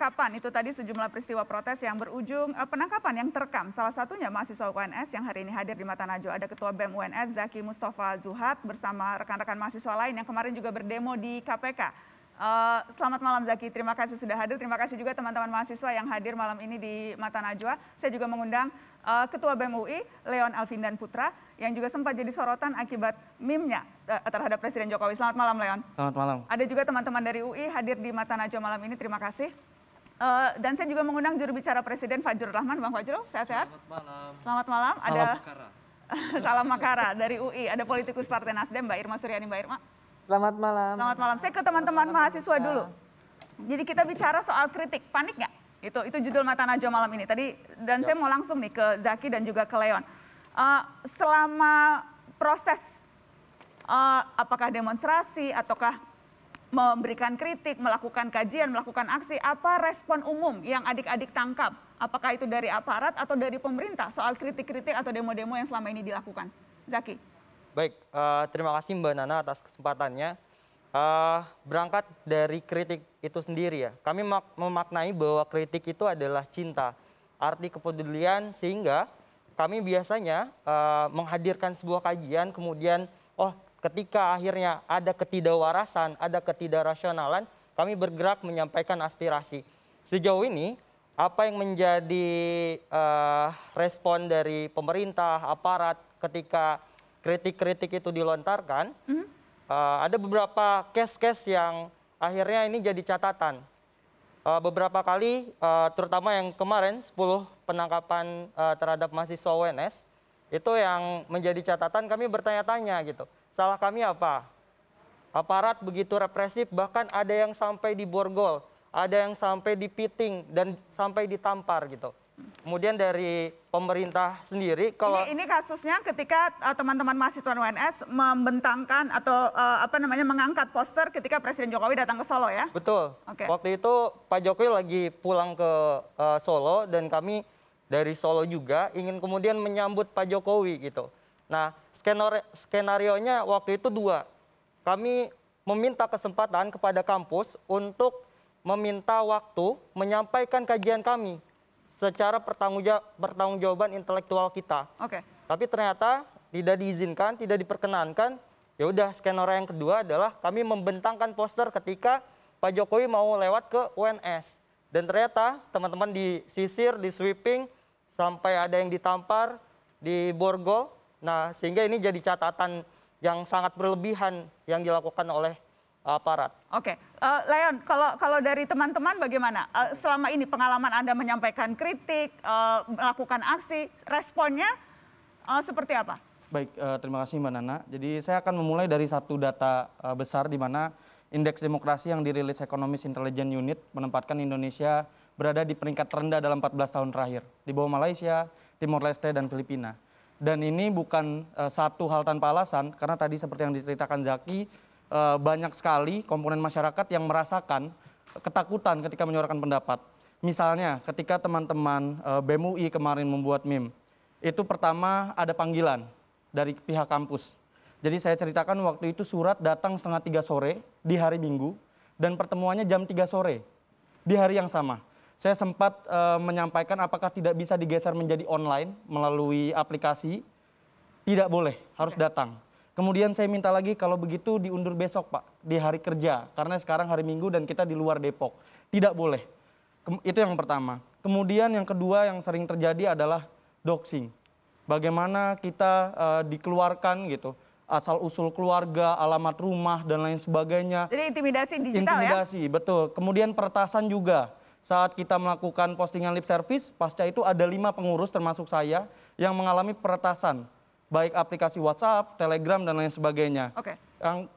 penangkapan, itu tadi sejumlah peristiwa protes yang berujung penangkapan yang terekam. Salah satunya mahasiswa UNS yang hari ini hadir di Mata Najwa. Ada Ketua BEM UNS Zaki Mustafa Zuhad bersama rekan-rekan mahasiswa lain yang kemarin juga berdemo di KPK. Selamat malam Zaki, terima kasih sudah hadir. Terima kasih juga teman-teman mahasiswa yang hadir malam ini di Mata Najwa. Saya juga mengundang Ketua BEM UI, Leon Alvindan Putra, yang juga sempat jadi sorotan akibat meme-nya terhadap Presiden Jokowi. Selamat malam Leon. Selamat malam. Ada juga teman-teman dari UI hadir di Mata Najwa malam ini, terima kasih. Dan saya juga mengundang juru bicara Presiden Fajrul Rahman. Bang Fajrul, sehat-sehat? Selamat malam. Selamat malam. Salam Makara. Salam Makara dari UI. Ada politikus Partai Nasdem, Mbak Irma Suryani. Mbak Irma. Selamat malam. Selamat malam. Saya ke teman-teman mahasiswa dulu. Jadi kita bicara soal kritik, panik nggak? Itu judul Mata Najwa malam ini. Dan saya mau langsung nih ke Zaki dan juga ke Leon. Selama proses, apakah demonstrasi ataukah memberikan kritik, melakukan kajian, melakukan aksi, apa respon umum yang adik-adik tangkap? Apakah itu dari aparat atau dari pemerintah soal kritik-kritik atau demo-demo yang selama ini dilakukan? Zaki. Baik, terima kasih Mbak Nana atas kesempatannya. Berangkat dari kritik itu sendiri ya, kami memaknai bahwa kritik itu adalah cinta, arti kepedulian, sehingga kami biasanya menghadirkan sebuah kajian, kemudian ketika akhirnya ada ketidakwarasan, ada ketidakrasionalan, kami bergerak menyampaikan aspirasi. Sejauh ini, apa yang menjadi respon dari pemerintah, aparat ketika kritik-kritik itu dilontarkan, ada beberapa case-case yang akhirnya ini jadi catatan. Beberapa kali, terutama yang kemarin 10 penangkapan terhadap mahasiswa UNS, itu yang menjadi catatan, kami bertanya-tanya gitu. Salah kami apa? Aparat begitu represif, bahkan ada yang sampai diborgol, ada yang sampai dipiting dan sampai ditampar gitu. Kemudian dari pemerintah sendiri, kalau ini kasusnya ketika teman-teman mahasiswa UNS membentangkan atau mengangkat poster ketika Presiden Jokowi datang ke Solo ya? Betul. Okay. Waktu itu Pak Jokowi lagi pulang ke Solo dan kami dari Solo juga ingin kemudian menyambut Pak Jokowi gitu. Nah, skenarionya waktu itu dua. Kami meminta kesempatan kepada kampus untuk meminta waktu menyampaikan kajian kami secara pertanggungjawaban intelektual kita. Oke. Tapi ternyata tidak diizinkan, tidak diperkenankan. Ya udah, skenario yang kedua adalah kami membentangkan poster ketika Pak Jokowi mau lewat ke UNS. Dan ternyata teman-teman disisir, di sweeping, sampai ada yang ditampar, diborgol. Nah, sehingga ini jadi catatan yang sangat berlebihan yang dilakukan oleh aparat. Oke, Leon, kalau dari teman-teman bagaimana? Selama ini pengalaman Anda menyampaikan kritik, melakukan aksi, responnya seperti apa? Baik, terima kasih Mbak Nana. Jadi saya akan memulai dari satu data besar di mana indeks demokrasi yang dirilis Economist Intelligence Unit menempatkan Indonesia berada di peringkat terendah dalam 14 tahun terakhir, di bawah Malaysia, Timor Leste, dan Filipina. Dan ini bukan satu hal tanpa alasan, karena tadi seperti yang diceritakan Zaki, banyak sekali komponen masyarakat yang merasakan ketakutan ketika menyuarakan pendapat. Misalnya ketika teman-teman BEM UI kemarin membuat meme, itu pertama ada panggilan dari pihak kampus. Jadi saya ceritakan waktu itu surat datang 2:30 sore di hari Minggu dan pertemuannya jam 3 sore di hari yang sama. Saya sempat menyampaikan apakah tidak bisa digeser menjadi online melalui aplikasi. Tidak boleh, harus datang. Kemudian saya minta lagi kalau begitu diundur besok Pak, di hari kerja. Karena sekarang hari Minggu dan kita di luar Depok. Tidak boleh. Itu yang pertama. Kemudian yang kedua yang sering terjadi adalah doxing. Bagaimana kita dikeluarkan gitu. Asal-usul keluarga, alamat rumah, dan lain sebagainya. Jadi intimidasi digital intimidasi, ya? Betul. Kemudian peretasan juga. Saat kita melakukan postingan lip service, pasca itu ada 5 pengurus termasuk saya yang mengalami peretasan. Baik aplikasi WhatsApp, Telegram, dan lain sebagainya. Oke.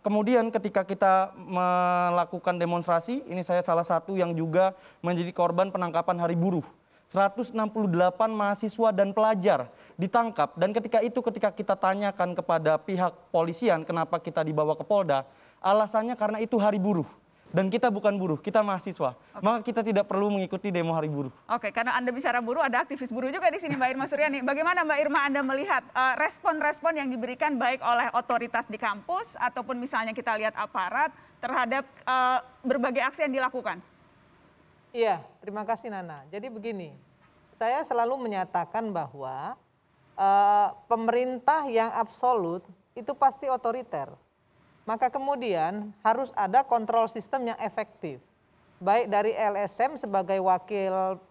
Kemudian ketika kita melakukan demonstrasi, ini saya salah satu yang juga menjadi korban penangkapan hari buruh. 168 mahasiswa dan pelajar ditangkap. Dan ketika kita tanyakan kepada pihak polisian kenapa kita dibawa ke Polda, alasannya karena itu hari buruh. Dan kita bukan buruh, kita mahasiswa. Maka kita tidak perlu mengikuti demo hari buruh. Oke, karena Anda bicara buruh, ada aktivis buruh juga di sini, Mbak Irma Suryani. Bagaimana Mbak Irma Anda melihat respon-respon yang diberikan baik oleh otoritas di kampus ataupun misalnya kita lihat aparat terhadap berbagai aksi yang dilakukan? Iya, terima kasih Nana. Jadi begini, saya selalu menyatakan bahwa pemerintah yang absolut itu pasti otoriter. Maka kemudian harus ada kontrol sistem yang efektif. Baik dari LSM sebagai wakil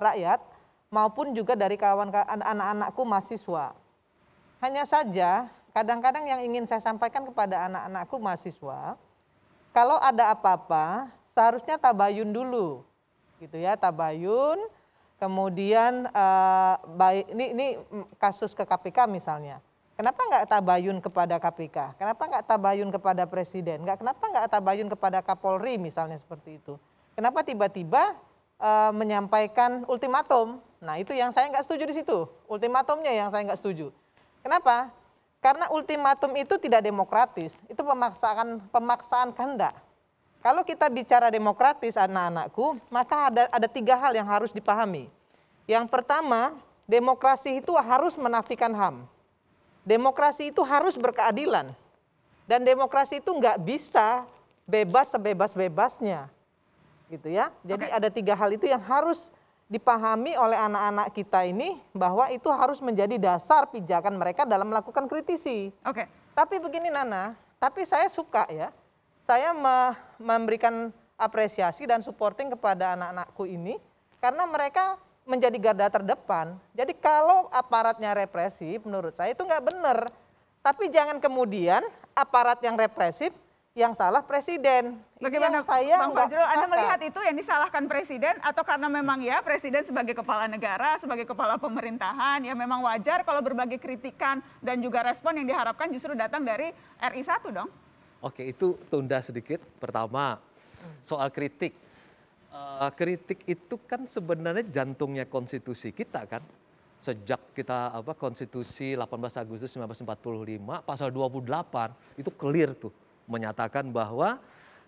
rakyat maupun juga dari kawan-kawan anak-anakku mahasiswa. Hanya saja kadang-kadang yang ingin saya sampaikan kepada anak-anakku mahasiswa, kalau ada apa-apa seharusnya tabayun dulu, gitu ya, tabayun. Kemudian baik ini kasus ke KPK misalnya, kenapa nggak tabayun kepada KPK? Kenapa nggak tabayun kepada Presiden? Kenapa nggak tabayun kepada Kapolri misalnya seperti itu? Kenapa tiba-tiba menyampaikan ultimatum? Nah itu yang saya nggak setuju di situ, ultimatumnya yang saya nggak setuju. Kenapa? Karena ultimatum itu tidak demokratis, itu pemaksaan kehendak. Kalau kita bicara demokratis anak-anakku, maka ada 3 hal yang harus dipahami. Yang pertama, demokrasi itu harus menafikan HAM. Demokrasi itu harus berkeadilan. Dan demokrasi itu nggak bisa bebas sebebas-bebasnya. Gitu ya. Jadi ada 3 hal itu yang harus dipahami oleh anak-anak kita ini, bahwa itu harus menjadi dasar pijakan mereka dalam melakukan kritisi. Oke. Tapi begini Nana, tapi saya suka ya, saya memberikan apresiasi dan supporting kepada anak-anakku ini karena mereka menjadi garda terdepan. Jadi kalau aparatnya represif, menurut saya itu nggak benar. Tapi jangan kemudian aparat yang represif yang salah presiden. Bagaimana saya Bang Fajrul, Anda melihat itu yang disalahkan presiden atau karena memang ya presiden sebagai kepala negara, sebagai kepala pemerintahan, ya memang wajar kalau berbagai kritikan dan juga respon yang diharapkan justru datang dari RI 1 dong? Oke, itu tunda sedikit. Pertama, soal kritik. Kritik itu kan sebenarnya jantungnya konstitusi kita kan. Sejak kita konstitusi 18 Agustus 1945, pasal 28 itu clear tuh. Menyatakan bahwa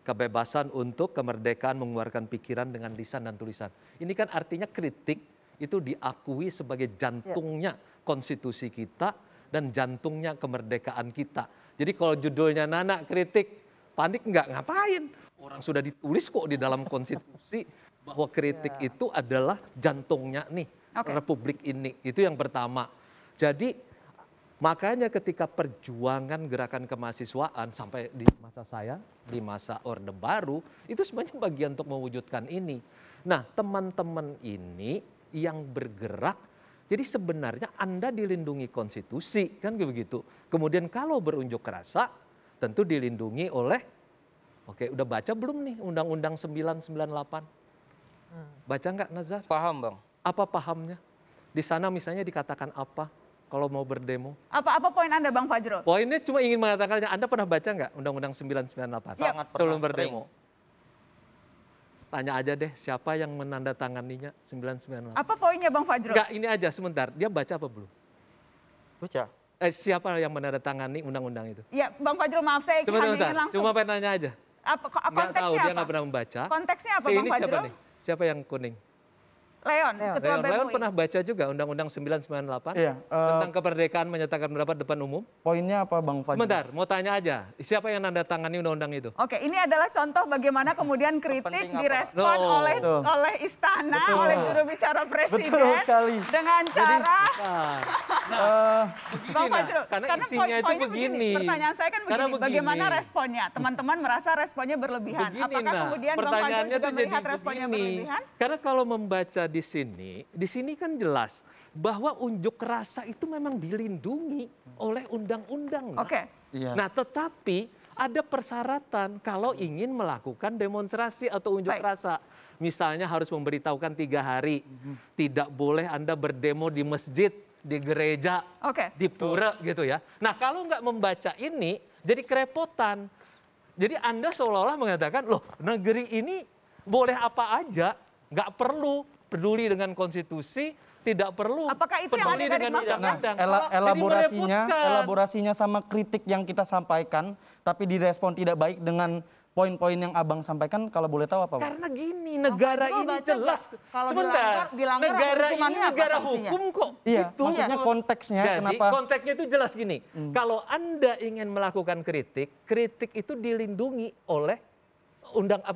kebebasan untuk kemerdekaan mengeluarkan pikiran dengan lisan dan tulisan. Ini kan artinya kritik itu diakui sebagai jantungnya konstitusi kita dan jantungnya kemerdekaan kita. Jadi kalau judulnya Nana kritik, panik nggak, ngapain? Orang sudah ditulis kok di dalam konstitusi bahwa kritik itu adalah jantungnya nih republik ini. Itu yang pertama. Jadi makanya ketika perjuangan gerakan kemahasiswaan sampai di masa saya, di masa Orde Baru, itu sebenarnya bagian untuk mewujudkan ini. Nah teman-teman ini yang bergerak, jadi sebenarnya Anda dilindungi konstitusi, kan begitu. Kemudian kalau berunjuk rasa, tentu dilindungi oleh, oke udah baca belum nih Undang-Undang 998? Baca nggak Nazar? Paham Bang. Apa pahamnya? Di sana misalnya dikatakan apa kalau mau berdemo? Apa poin Anda Bang Fajrul? Poinnya cuma ingin mengatakan, Anda pernah baca nggak Undang-Undang 998? Sangat Sebelum pernah, berdemo. Tanya aja deh siapa yang menandatanganinya 998. Apa poinnya Bang Fajrul? Enggak, ini aja sebentar. Dia baca apa belum? Baca. Siapa yang menandatangani undang-undang itu? Ya Bang Fajrul, maaf saya hanya ingin langsung. Cuma pengen nanya aja. Nggak tahu, dia nggak pernah membaca. Konteksnya apa Bang Ini Fajrul? siapa nih? Siapa yang kuning? Leon, Ketua BEM Leon UI. pernah baca juga Undang-Undang 998 Iya, tentang kemerdekaan menyatakan pendapat depan umum. Poinnya apa Bang Fajrul? Sebentar, mau tanya aja. Siapa yang nandatangani undang-undang itu? Oke, ini adalah contoh bagaimana kemudian kritik Penting apa? direspon No. oleh istana, Betul. oleh juru bicara presiden. Betul sekali. Dengan cara Begini, Bang nah, Fajrul, karena isinya itu poinnya begini. Pertanyaan saya kan Karena begini, bagaimana responnya? Teman-teman merasa responnya berlebihan. Begini, Apakah nah, kemudian Bang Fajrul pertanyaannya juga tuh melihat jadi responnya begini. berlebihan? Karena kalau membaca di sini kan jelas bahwa unjuk rasa itu memang dilindungi oleh undang-undang. Oke. Iya. Nah, tetapi ada persyaratan kalau ingin melakukan demonstrasi atau unjuk Baik. rasa. Misalnya harus memberitahukan 3 hari. Tidak boleh Anda berdemo di masjid, di gereja, Oke. di pura gitu ya. Nah kalau nggak membaca ini jadi kerepotan. Jadi Anda seolah-olah mengatakan, loh negeri ini boleh apa aja, nggak perlu peduli dengan konstitusi, tidak perlu Apakah itu yang peduli Anda dengan maksudkan? undang-undang. Elaborasinya, Jadi merepotkan. elaborasinya sama kritik yang kita sampaikan, tapi direspon tidak baik dengan poin-poin yang Abang sampaikan, kalau boleh tahu apa, Bang? Karena gini, negara Fajrul ini baca jelas. nggak? Kalau Sebentar, dilanggar negara ini hukumannya apa negara sanksinya? hukum kok. Iya, Itu. maksudnya konteksnya Jadi kenapa? konteksnya itu jelas gini. Kalau Anda ingin melakukan kritik, kritik itu dilindungi oleh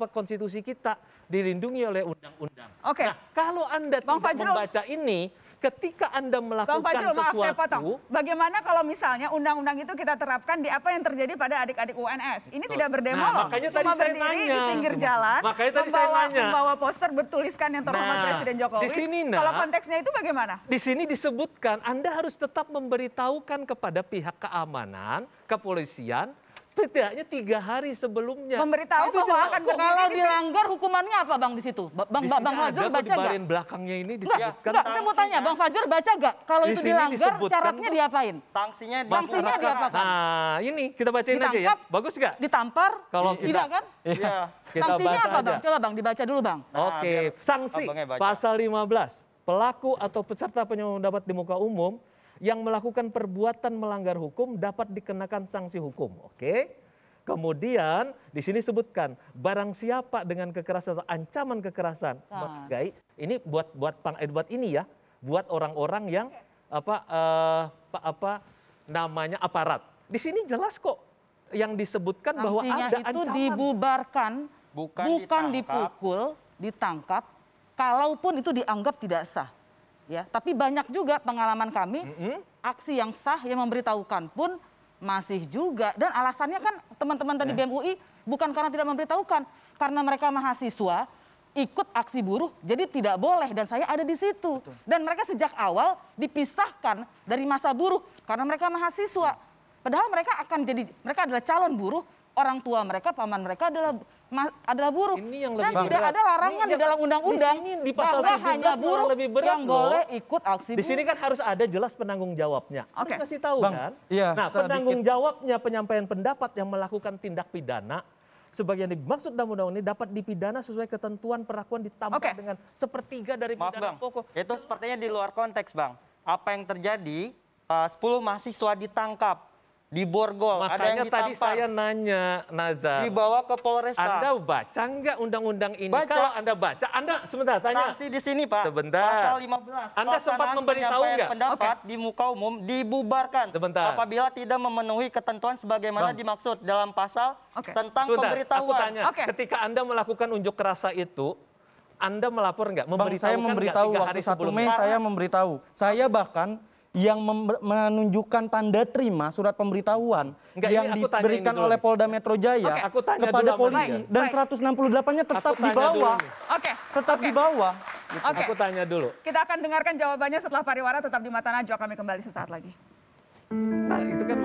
konstitusi kita dilindungi oleh undang-undang. Oke. Nah, kalau Anda Bang tidak Fajrul. membaca ini, ketika Anda Bang melakukan Fajrul, maaf saya sesuatu, potong. Bagaimana kalau misalnya undang-undang itu kita terapkan di apa yang terjadi pada adik-adik UNS? Ini tidak berdemo Nah, loh, makanya cuma tadi saya berdiri di nanya. pinggir jalan, Makanya tadi saya nanya. membawa poster bertuliskan yang terhormat Nah, Presiden Jokowi. di sini, Nak, kalau konteksnya itu bagaimana? di sini disebutkan Anda harus tetap memberitahukan kepada pihak keamanan, kepolisian, setidaknya 3 hari sebelumnya. Memberitahu Itu bahwa jelas akan kok. Kalau berdiri di dilanggar hukumannya apa Bang di situ? Bang Di sini Fajrul ada baca di nggak? bagian belakangnya ini Enggak, disebutkan. enggak. Saya mau tanya, Bang Fajar baca nggak? Kalau Di itu sini dilanggar, disebutkan syaratnya kok. diapain? Sanksinya Sanksinya diapakan? Nah, ini kita bacain aja ya. Ditangkap? Bagus nggak? Ditampar? Kalau kita- Tidak kan? Iya. Kita Sanksinya baca apa aja. Bang? Coba Bang dibaca dulu Bang. Nah, Oke, biar sanksi abangnya baca. pasal 15. Pelaku atau peserta penyelenggaraan pendapat di muka umum yang melakukan perbuatan melanggar hukum dapat dikenakan sanksi hukum. Oke. Kemudian di sini sebutkan barang siapa dengan kekerasan atau ancaman kekerasan menghargai, ini buat ini ya, buat orang-orang yang namanya aparat. Di sini jelas kok yang disebutkan bahwa Sanksinya ada itu ancaman. dibubarkan, Bukan bukan ditangkap. dipukul, ditangkap, kalaupun itu dianggap tidak sah. Ya, tapi banyak juga pengalaman kami, aksi yang sah yang memberitahukan pun masih juga. Dan alasannya kan teman-teman tadi BEM UI bukan karena tidak memberitahukan, karena mereka mahasiswa ikut aksi buruh, jadi tidak boleh. Dan saya ada di situ. Dan mereka sejak awal dipisahkan dari masa buruh karena mereka mahasiswa. Padahal mereka adalah calon buruh, orang tua mereka, paman mereka adalah buruh. Ini yang Dan lebih tidak berat. ada larangan Ini di dalam undang-undang di sini di pasal bahwa 17 hanya buruh lebih berat yang loh. boleh ikut aksi Di buruh. sini kan harus ada jelas penanggung jawabnya. Oke. Harus kasih tahu Bang, kan? iya, Nah, sedikit. penanggung jawabnya penyampaian pendapat yang melakukan tindak pidana sebagai yang dimaksud dalam undang ini dapat dipidana sesuai ketentuan perlakuan ditambah Oke. dengan 1/3 dari Maaf pidana Bang, pokok. itu sepertinya di luar konteks Bang. Apa yang terjadi, 10 mahasiswa ditangkap di Borgol, ada yang Makanya tadi ditampar, saya nanya, Nazar, dibawa ke Polresta. Anda baca nggak undang-undang ini? Baca. Kalau Anda baca, Anda sebentar tanya. Sanksi di sini Pak, Sebentar. pasal 15. Anda sempat Pelaksanaan memberitahu penyampaian nggak? pendapat di muka umum dibubarkan Sebentar. apabila tidak memenuhi ketentuan sebagaimana dimaksud dalam pasal Oke. tentang Sebentar, aku pemberitahuan. tanya, Oke. ketika Anda melakukan unjuk rasa itu, Anda melapor nggak? Bang, saya Memberitahukan nggak memberitahu 3 hari waktu 1 sebelumnya? Mei saya memberitahu. Saya bahkan yang menunjukkan tanda terima surat pemberitahuan Enggak, yang ini aku tanya diberikan ini dulu oleh nih. Polda Metro Jaya Oke, aku tanya kepada dulu sama polisi dia. dan Baik. 168-nya tetap Aku di tanya bawah. dulu nih. Oke. Tetap di bawah. Oke. Aku tanya dulu. Kita akan dengarkan jawabannya setelah pariwara, tetap di Mata Najwa, kami kembali sesaat lagi. Nah, itu kan